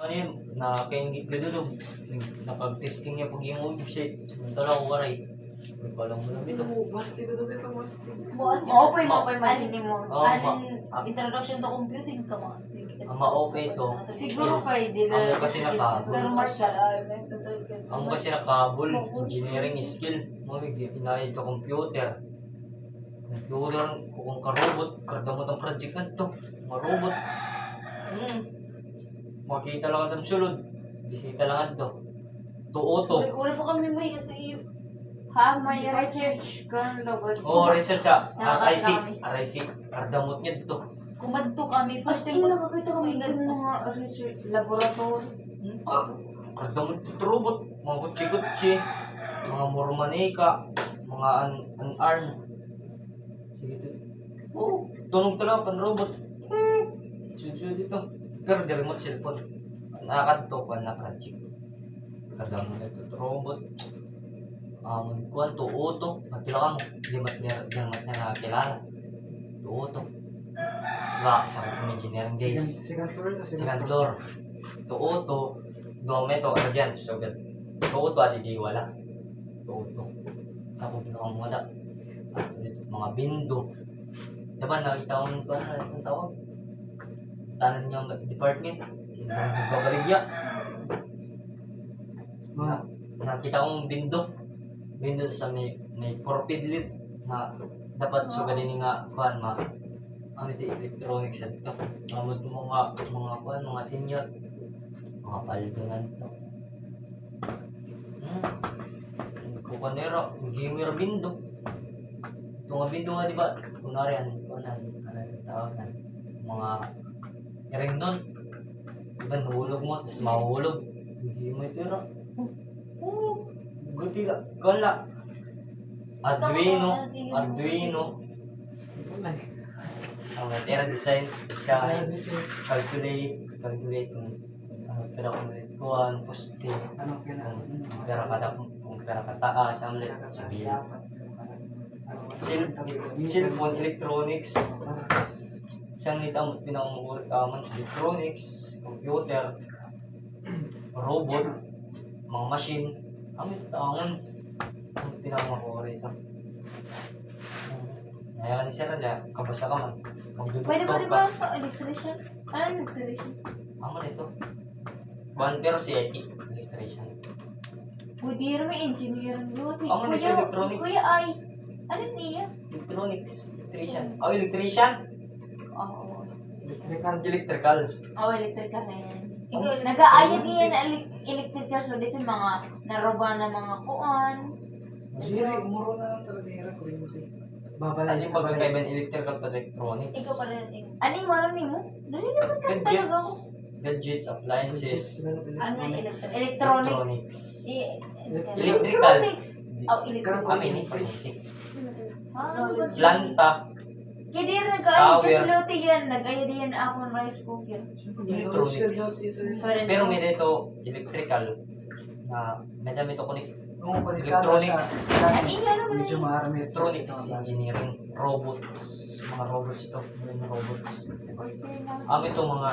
ano yun, nakaingit ka doon. Nakag-testing niya pag yung website. Samantala ko karay. May palang mo lang ito. Basti ko doon ito, basti. Bukas Ma-open mo pa yung machine mo. introduction to computing ka mga stick. Ang ma-open ito. Siguro kay di Ang na kasi nakabul. Sir Marshall, mental circuits. Ang kasi nakabul. Engineering skill. Mga inayad ka computer. Computer, kung ka-robot, kardamot ang project na ito. Mga robot. Makita lang ang sulod. Bisita lang ito. Tuoto. Wala pa kami may ito iyo. ha, may research ka logod. Oo, research ah. Nakakita kami. RIC. Kardamot niya ito. Kumadto kami. As First in, time nakakita kami ng mga research laboratory. Kardamot ito robot. Mga kutsi-kutsi. Mga mormanika. Mga unarm. Sige ito. Oo. Tunog talaga pan robot. Susunod ito. Pero di remote cellphone. Nakakanto pa na project. Kardamot ito robot. Kuan to auto. Magkila ka mo. Limat niya nakakilala. To auto. Diba? Sa engineering guys. Second floor ito, Second floor. To auto. Dome to. Ano dyan? Sugat. To auto. Adi di wala. To auto. Sa kung pinakamula. Mga bindo. Diba nakita ko nung itong tawag? Tanan niyang department. Nagbabaligya. Nakita kong bindo. Bindo sa may porpidlit na dapat sugalin nga kuan ano ito electronics at ito. Mamod mga kuan, mga senior. Mga paldonan ito. Kukanero, gamer bindo. Ito nga bindo nga diba? Kunwari ano tawagan. Mga ring nun. Diba nahulog mo, tapos mahulog. Hindi mo ito rin. Guti lang. Kala. Arduino. Ang natira design. Calculate kung calculate kuhan, poste. Anong Kung pera kataas, ang sabihin. Cellphone electronics. Siyang nitang pinangungulit kaman. Electronics, computer, robot, mga machine. Ang tangon. Ang pinangungulit ito. Ngayon siya na, kabasa ka man. Pwede ba rin ba sa electrician? Ano electrician? Amo nito. One pero si IT, electrician. Pwede rin may engineering yun. Ako nito electronics. Kuya ay, ano niya? Electronics, electrician. Oh, electrician? Oo. Electrical. Oh, electrical na yan. Nag-aayad niya na electrical. So, dito mga naroba na mga kuan. Siri, umuro na lang talaga yung kuryente. Ano Babalay. yung pagkakaiban electrical at electronics? Ikaw pa rin. Ano yung marami mo? Nalilimutan ka talaga ako. Gadgets, appliances, Ano yung Electronics. electrical. Electronics. Oh, Kami electronics. ni pagkakit. Planta. Planta, Kaya di rin nag-aayad Tower. kasi lote yan. Nag-aayad yan ako ng rice cooker. electronics. Sorry. Pero may dito electrical na may dami ito kunik. Electronics. Ano yung ano mo na Medyo yun? marami. Electronics, engineering, robots, mga robots ito, mga robots. Ito mga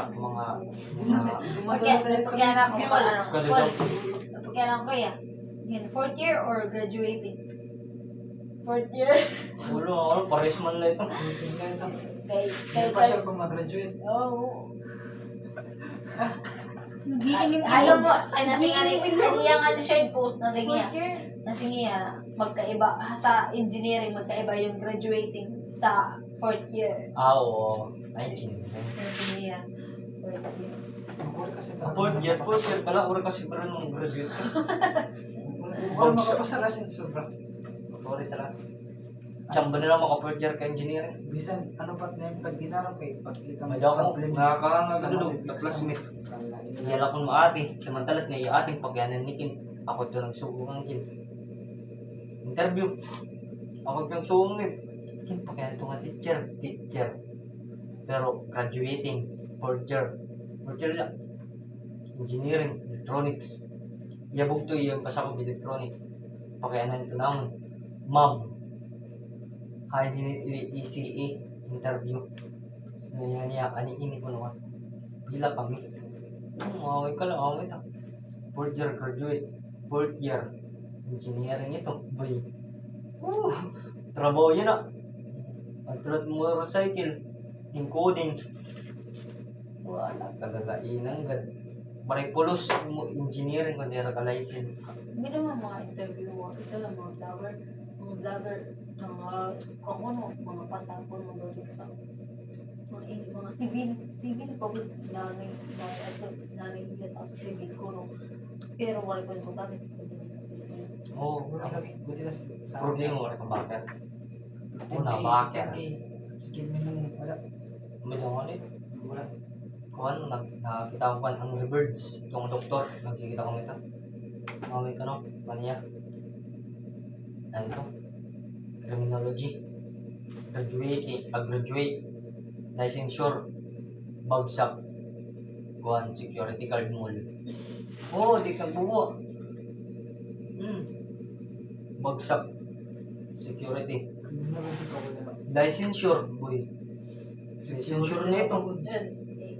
Pagkaya ako ko ano. kalulog. Pagkaya ako kuya. Yan, 4th year or graduating? 4th year. Wala, pares man lang ito. Hindi pa siya kung mag-graduate. Oh. Alam mo, Ay, yung ano shared post, nasa niya, magkaiba, sa engineering, magkaiba yung graduating sa 4th year. Oo. Ay, engineering. Nasa niya. Fourth year po, sir. Pala, ura kasi para nung graduate ka. Wala makapasa kasi sobra. Sorry talaga. Tsamba na lang maka-fourth year ka engineering. Bisan, ano pat na yung pag ginarap eh, pagkita May daw ako, nakakahanga sa ka doon, mga na classmate. Kala- Iyala akong maati, samantalat nga iating pagyanan ni Kim. Ako ito nang sugungan Kim. Interview. Ako ito nang sugungan Kim. Pagyanan ito nga teacher. Pero graduating, fourth year. Fourth year lang. Engineering, electronics. Yabog to yung pasakop electronics. Pagyanan ito naman. Ma'am. High ECA interview. So yan niya, ini ko naman. Bila kami. Away ka lang, away ta. Fourth year graduate. Fourth year. Engineering ito. Boy. Trabaho yun ah. Pagtulad motorcycle. Yung coding. Wala kagagainan gad. Maray pulos mo engineering kung di ka license. Hindi naman mga interview, ito lang mga vlogger, kung ano, mga pasapon, mga balik sa mga civil pag nanay as civil ko, no. Pero wala ko yung gamit. Oo. Wala lagi. Buti na sa... Problema wala ka bakit. Una, bakit? Give me nung wala. Umilang ulit. Wala. Kuhan, nakita ko kan ang birds, itong doktor, nakikita ko nito. Mamay ka no, kanya. Ano to? Criminology. Graduate, licensure, bagsak, kuhan, security guard mall. Oo, di ka buo. Bagsak, security. Criminology ka wala. Licensure, boy. Licensure na ito.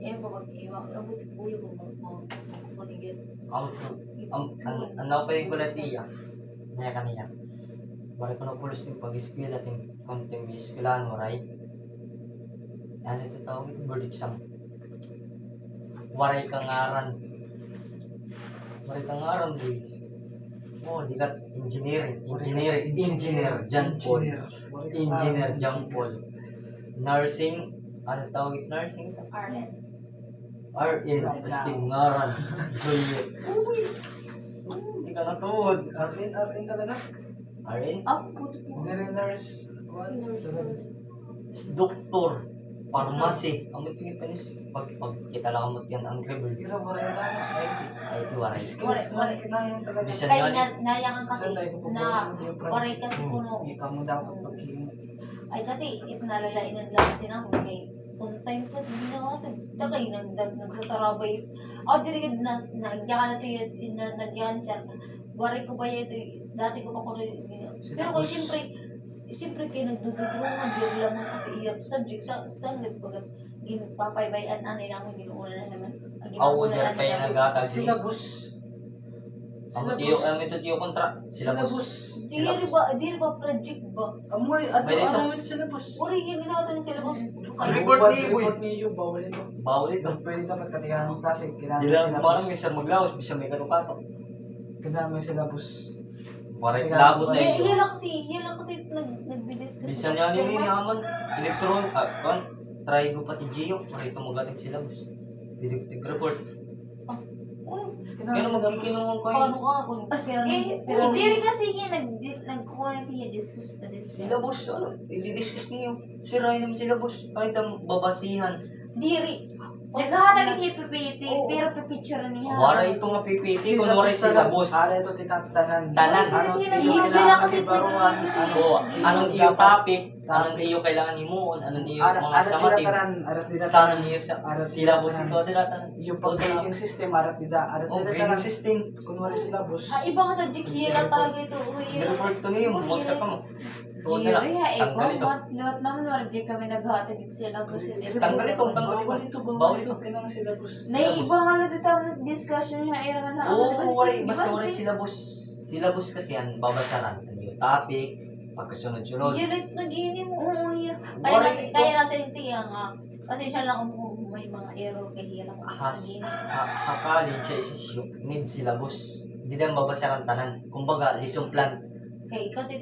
Eh, pag-iwag, abot ulo ko magpunigit. Ano pa yung kulasiya? Naya kaniya. Balik ko na pulos yung pag-eskwil at yung konting eskwilahan mo, right? Ano ito tawag ito? Board exam. Waray kangaran. Waray kangaran, boy. Oh, di ka engineer, John Paul. Engineer John Paul. Nursing, ano tawag ito? Nursing ito? RN, pasting ngaran. Juliet. Hindi ka natuod. RN talaga. RN? Puto po. Hindi nurse. Doktor. Pharmacy. Ang may pinipanis. Pag kita lang mo yan ang Pero rebels. wala na tayo. Ay, ito waray. Skills wala kinang talaga. Bisan Kaya yan. nayangan kasi na waray kasi kuno. Ikaw mo dapat pag-iing. Ay kasi nalalain lang kasi na kay on time kasi ginawa takay nagsasarabay. Diri na nagyakan na to yes nagyakan sir. Waray ko ba ito dati ko pa ko pero kung siyempre kayo nagdududrungan diri lamang kasi iyap subject sa pag ginpapaybayan anay namin ginuuna na naman. Order pa yung nagatag. Syllabus. Ang ito tiyo kontra. Syllabus. Diri ba project ba? Amoy, ato Pwede ito. ano ito syllabus? Uri yung ginawa tayo sila boss. Report ni Iboy. Report ni Iboy, bawal ito. Bawal ito. Pwede dapat katigahan ng klase. Kailangan Di may lang kumarang syllabus. may sir maglaos. Bisa may kanukato. Kailangan may syllabus. Waray labot na Yan iyo. lang kasi nagdi-discuss. Bisa niya ni naman. Electron. Try ko pati Gio. Waray ito magating sila boss. Directive report. Kaya magkikinungan ko Paano yun. ka kung Pero diri kasi yan nagkuha na tiya discuss. Sila boss, ano? I-discuss niyo. Sirain naman sila boss. Kahit ang babasihan. diri. Naghahatag siya PPT, Oo. pero pipicture niya. Waray ito nga PPT. Kung waray sila boss. Ara ito titatanan. Tanan. Ano Iyo, iyo kailangan kailangan kasi ibaruan. Oo. Anong iyo topic? Anong iyo kailangan himuon? Anong iyo mga Ara samating? titatanan. Ara Sana titatanan. niyo sila boss ito. Dilatan. Yung pag-grading system, ara Oh, titatanan. grading system. Kunwari syllabus. Ibang subject hira talaga ito. Report to niyo. Magsak ka mo. Tuwa na lang. Diri ha, Tanggal ito. liwat naman wala di kami naghahatag sila ko sila. Tanggal ito. Tanggal Bawal ito. ito. Bawal ito. Kailangan syllabus. Naiiba nga na dito ang discussion niya era na. Oo, waray. Basta waray syllabus. Syllabus kasi yan. Babasaran. Ano yung topics. Pagkasunod-sunod. Yun nag-iinim mo. Oo, yeah. Waray ito. Kaya nasa yung tiya nga. Kasi siya lang kung may mga error kay hirap. College siya isisyo. Need syllabus. Hindi lang babasaran tanan. Kumbaga, lesson plan. Kasi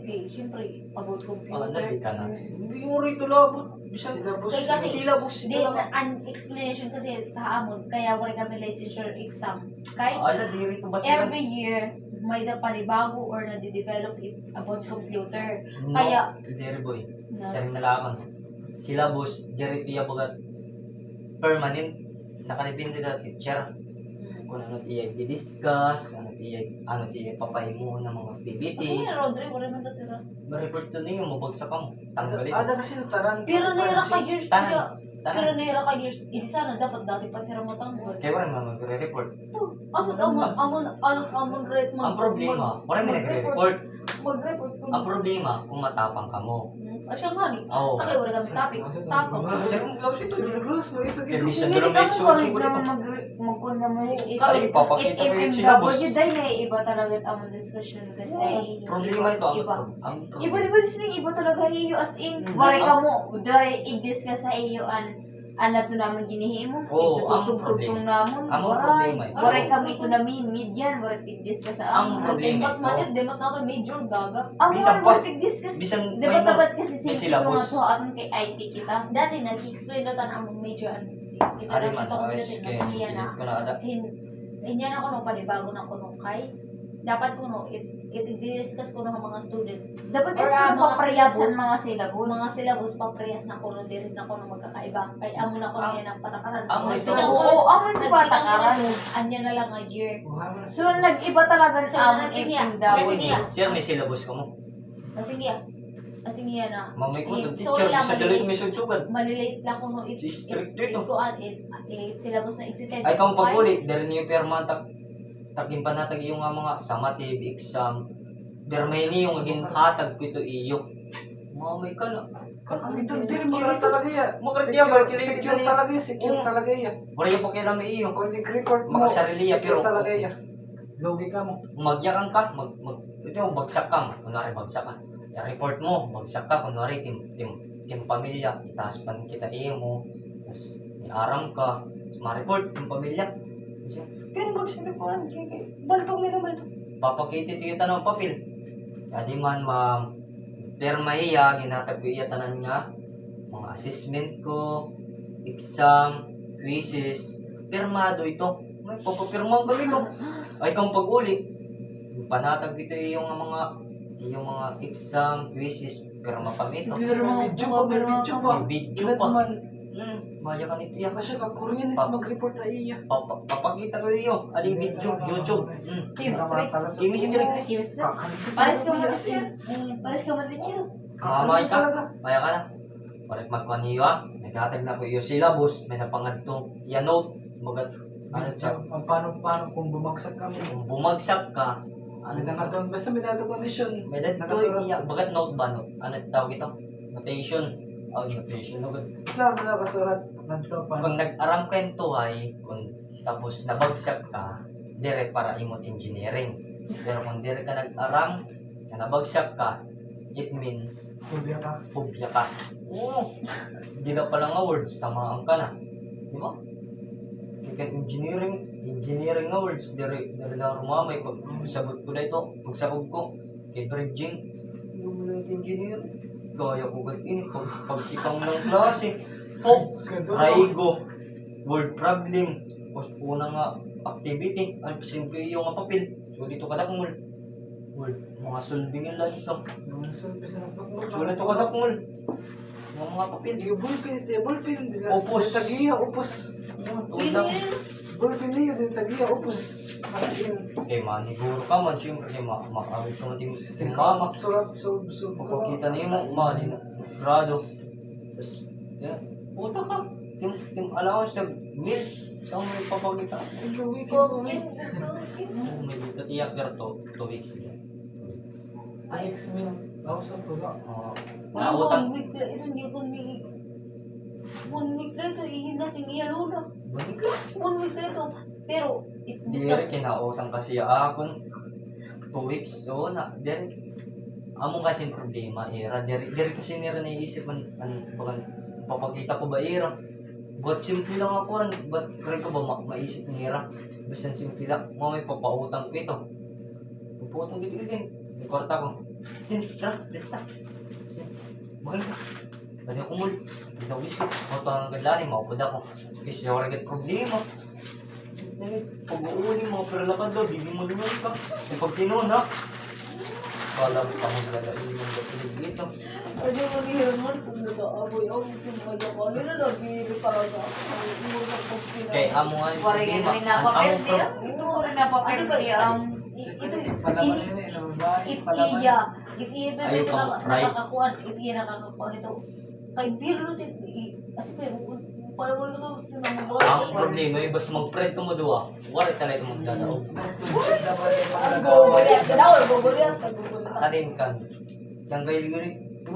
kay siyempre about computer. Nabi ka na. Mm. Hindi yung rito labot. Syllabus. Kaya kasi Syllabus Di, ito lang. ang explanation kasi taamon, kaya wala kami licensure exam. Kahit Ala, di rito basiran. every year, may na panibago or na-develop it about computer. No, Kaya- Dere boy. Na, Saring nalaman. Syllabus, dere ito yung bagat permanent. Nakalipin din na teacher. Kung ano iya i-discuss, ano iya papahimuon ng mga activity. Kasi na Rodri, wala man natira. Ma-report to niyo, mabagsak ka mo. Tanggal ito. Ada kasi taran. Pero naira ka years, Tanan. pero Tanan. naira ka years, hindi sana dapat dati pa tira mo tanggol. Kaya wala naman magre-report. Amon rate mo. Ang problema, wala may nagre-report. Mag-report ko. Ang problema, kung matapang ka mo. Asya nga ni. Oo. Takay wala kami topic. Tapos. Sir, ang gloves ito. Sinaglos mo, isa Kaya gito. bisa Hindi na lang ka medyo mo kahit siguro naman dito. magkun naman Ay, papakita ko yung syllabus. FMW dahil na iba talaga ang discussion kasi Problema ito. iba. Ang Iba di ba dising iba talaga iyo as in wala ka mo dahil i-discuss sa iyo an to naman ginihimo Oo, ang itutugtog namon ang waray problema ito. waray kami ito na median waray i-discuss sa Ang amon problema Demat ito. matid, demat na ako major gaga. ang Bisan waray pa- i-discuss bisan di ba minor, tabat kasi may sige ko nga syllabus. to aton kay IT kita Dati nag-explain ka ang major. Kita Ari na man, ito ayos kompletin kaya kasi niya na. ko na ada. Hindi na ako nung panibago na ko nung kay. Dapat ko no, i-discuss ko ng mga student. dapat Or, kasi mga paparehasan syllabus. mga syllabus Mga syllabus paprehas na ko no, di rin ako nung magkakaiba. Kay amo na ko Ah. niya ng patakaran. Amo Kasi ito. nag- oo aman ko nagbilang ko na patakaran to, anya na lang nga year. so nag-iba talaga So, ang sige nga. FMW Sige nga. Sir, may syllabus ka mo. Kasi nga, na. Mamay ko, Eh, teacher, sorry lang, bisa dali may sudsugad. Malilate lang ko no, Si strict dito. syllabus na exercise. Ay, kung pag-uli, dari niyo perma, takin panatag yung nga mga summative exam. Dermay niyo yung ginhatag ko ito iyo. Mamay ka na. Ang ito, dili magara talaga ya. Magara talaga, Secure talaga ya, secure Oo. talaga ya. Wala yung pakialam may iyo. Kung report mo, Makasarili ya, secure pero- talaga ya. Logi ka mo. Magyakan ka, ito yung bagsak ka, kunwari bagsak ka. I-report mo, bagsak ka, kunwari team pamilya, itaas pa kita iyo mo, tapos i-aram ka, ma-report team pamilya. Pero bagsak na po, baltong na naman ito. Papakiti ito yung tanong papel. Kaya di man perma iya, ginatag ko iya tanan nga, mga assessment ko, exam, quizzes, permado ito. May papapirma kami ko. Ay kung pag-uli, panatag ito yung mga exam, quizzes, pirma kami ito. Pero mga Medyo pa, may medyo pa. May video Ilan pa. naman, Maya ka nito yan. ba siya ka Korean Pa- mag-report na iya. Papakita ko iyo. Aling video, YouTube. Chemistry. Chemistry. Chemistry. pares ka mo teacher pares ka mo teacher Mamay ka. talaga. Maya ka na. Palit magkuhan niyo ah. Naghatag na ko iyo syllabus. May napangad to. Yan note. Magat. Ano siya? Ang paano kung bumagsak kami. Kung bumagsak ka, ano Ano na doon, basta may dato condition. may dito Nakasulat. iya. Bagat note ba no? Ano tawag ito? Notation. Notation. No? Basta may nakasulat. Nanto pa. Kung nag-aram ka ito ay, kung tapos nabagsak ka, dire para imot engineering. Pero kung dire ka nag-aram, na nabagsak ka, it means Kubya ka. phobia ka. Oo. Hindi na pala nga words, tamaan ka na. Di ba? You can engineering nga words, dire na rumamay, pag sabot ko na ito, pag sabog ko, kay bridging, hindi mo na ito engineering. Kaya ko ganyan, pag ikang ng klase, Raigo, word problem, una nga activity, ang pisin ko yung nga papel. So dito ka dakmul. Word, mga solving lang ito. So dito ka dakmul. Mga papel. Yung ballpen. Upos. Tagiya, upos. Undang. Ballpen niyo, din tagiya, upos. As in, Kay maniguro ka man, siyempre, makawit ka man ting mama. surat. Makakita niyo mo, mali mo, grado. Tapos, yan, puta ka. Tim allowance na mil. Saan mo ipapakita? May dito tiyak pero 2 weeks yan. 2 weeks. Ay, Nautang. 1 week na ito, hindi ko ni... 1 week na ito, ihin na singiyalo na. Balik ka. 1 week na ito. Pero, Diri kinautang kasi akon 2 weeks so na diri amo kasi problema era diri kasi nira naisip an papakita ko ba era but simple lang ako but kaya ko ba maisip nira basta simple lang mo may papautang ko ito puputong gitu din yung kwarta ko tara leta bakit Tadi ako mul, hindi ako biskit, ako ang kadlani, maupod ako. Kasi ako rin problema. Pag-uuli mga perlakan daw, hindi mo lumayan ka. E pag tinuon ha, kala mo pa maglalain mo ba pinigito. Pwede mo nihirangan kung nag-aaboy ako sa mga yakali na nag-iiri talaga. Kaya amo nga yung waray ka rin na papel niya ito rin na papel niya Ito, Palaman yun eh, babae, palaman. itiya. Itiya, pero Ay, ito right. nakakakuan. Itiya nakakakuan ito. Kay Biro, kasi pero, parang wala na ang problema ay basta mag-friend ka mo doon, wala talaga ito magdadaw. Ang gugulit ka daw, gugulit. Kanin ka. Kang kayo guri,